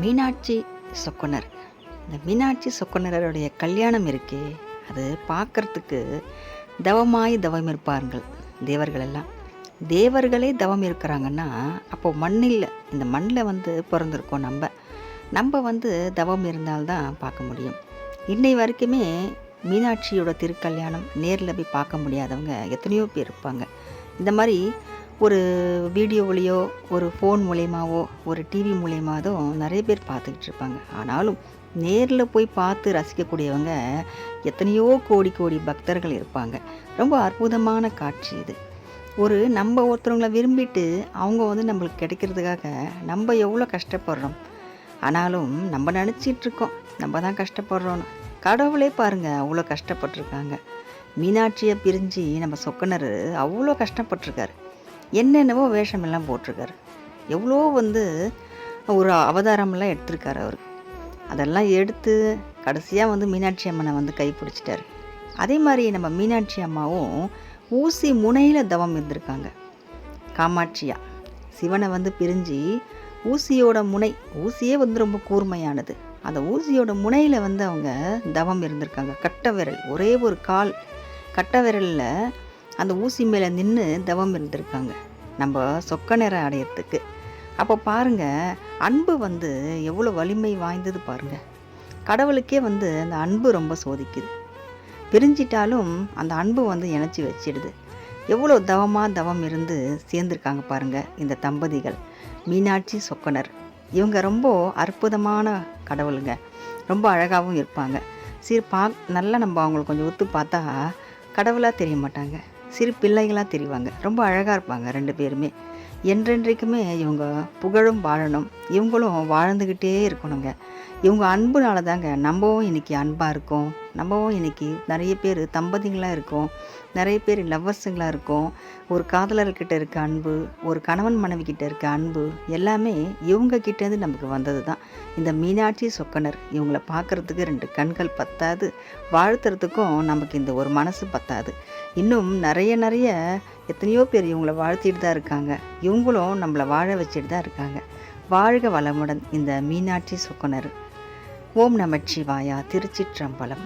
மீனாட்சி சொக்கனர். இந்த மீனாட்சி சொக்கனருடைய கல்யாணம் இருக்கே, அது பார்க்கறதுக்கு தவமாய் தவம் இருப்பார்கள் தேவர்கள் எல்லாம். தேவர்களே தவம் இருக்கிறாங்கன்னா, அப்போது மண்ணில் இந்த மண்ணில் பிறந்திருக்கோம் நம்ம தவம் இருந்தால்தான் பார்க்க முடியும். இன்னை வரைக்குமே மீனாட்சியோட திருக்கல்யாணம் நேரில் போய் பார்க்க முடியாதவங்க எத்தனையோ பேர் இருப்பாங்க. இந்த மாதிரி ஒரு வீடியோவிலையோ, ஒரு ஃபோன் மூலயமாவோ, ஒரு டிவி மூலயமாவோ நிறைய பேர் பார்த்துக்கிட்டு இருப்பாங்க. ஆனாலும் நேரில் போய் பார்த்து ரசிக்கக்கூடியவங்க எத்தனையோ கோடி கோடி பக்தர்கள் இருப்பாங்க. ரொம்ப அற்புதமான காட்சி இது. நம்ம ஒருத்தவங்களை விரும்பிட்டு அவங்க நம்மளுக்கு கிடைக்கிறதுக்காக நம்ம எவ்வளோ கஷ்டப்படுறோம். ஆனாலும் நம்ம நினச்சிட்ருக்கோம் நம்ம தான் கஷ்டப்படுறோன்னு. கடவுளே பாருங்கள் அவ்வளோ கஷ்டப்பட்டிருக்காங்க. மீனாட்சியை பிரிஞ்சு நம்ம சொக்கனர் அவ்வளோ கஷ்டப்பட்டிருக்காரு. என்னென்னவோ வேஷமெல்லாம் போட்டிருக்காரு. எவ்வளோ ஒரு அவதாரமெல்லாம் எடுத்திருக்காரு அவர். அதெல்லாம் எடுத்து கடைசியாக மீனாட்சி அம்மனை கைப்பிடிச்சிட்டார். அதே மாதிரி நம்ம மீனாட்சி அம்மாவும் ஊசி முனையில் தவம் இருந்திருக்காங்க. காமாட்சியா சிவனை பிரிஞ்சு ஊசியோட முனை, ஊசியே ரொம்ப கூர்மையானது. அந்த ஊசியோட முனையில் அவங்க தவம் இருந்திருக்காங்க. கட்டை விரல், ஒரே ஒரு கால் கட்டை விரலில் அந்த ஊசி மேலே நின்று தவம் இருந்திருக்காங்க நம்ம சொக்க நிறம் அடையிறதுக்கு. அப்போ பாருங்கள், அன்பு எவ்வளோ வலிமை வாய்ந்தது பாருங்கள். கடவுளுக்கே அந்த அன்பு ரொம்ப சோதிக்குது. பிரிஞ்சிட்டாலும் அந்த அன்பு இணைச்சி வச்சிடுது. எவ்வளோ தவம் இருந்து சேர்ந்துருக்காங்க பாருங்கள் இந்த தம்பதிகள் மீனாட்சி சொக்கனர். இவங்க ரொம்ப அற்புதமான கடவுளுங்க. ரொம்ப அழகாகவும் இருப்பாங்க. நல்லா நம்ம அவங்களுக்கு கொஞ்சம் ஒத்து பார்த்தா கடவுளாக தெரிய மாட்டாங்க, சிறு பிள்ளைகளாக தெரிவாங்க. ரொம்ப அழகாக இருப்பாங்க ரெண்டு பேருமே. என்றென்றைக்குமே இவங்க புகழும் வாழணும், இவங்களும் வாழ்ந்துக்கிட்டே இருக்கணுங்க. இவங்க அன்புனால தாங்க நம்மவும் இன்றைக்கி அன்பாக இருக்கோம். நம்மவும் இன்றைக்கி நிறைய பேர் தம்பதிகளாக இருக்கோம், நிறைய பேர் லவ்வர்ஸுங்களாக இருக்கோம். ஒரு காதலர்கிட்ட இருக்க அன்பு, ஒரு கணவன் மனைவிக்கிட்ட இருக்க அன்பு எல்லாமே இவங்க கிட்டேருந்து நமக்கு வந்தது தான். இந்த மீனாட்சி சொக்கனர் இவங்கள பார்க்குறதுக்கு ரெண்டு கண்கள் பத்தாது, வாழ்த்துறதுக்கும் நமக்கு இந்த ஒரு மனசு பத்தாது. இன்னும் நிறைய எத்தனையோ பேர் இவங்கள வாழ்த்திட்டு தான் இருக்காங்க. இவங்களும் நம்மளை வாழ வச்சுட்டு தான் இருக்காங்க. வாழ்க வளமுடன் இந்த மீனாட்சி சொக்கனர். ஓம் நமச்சிவாயா. திருச்சிற்றம்பலம்.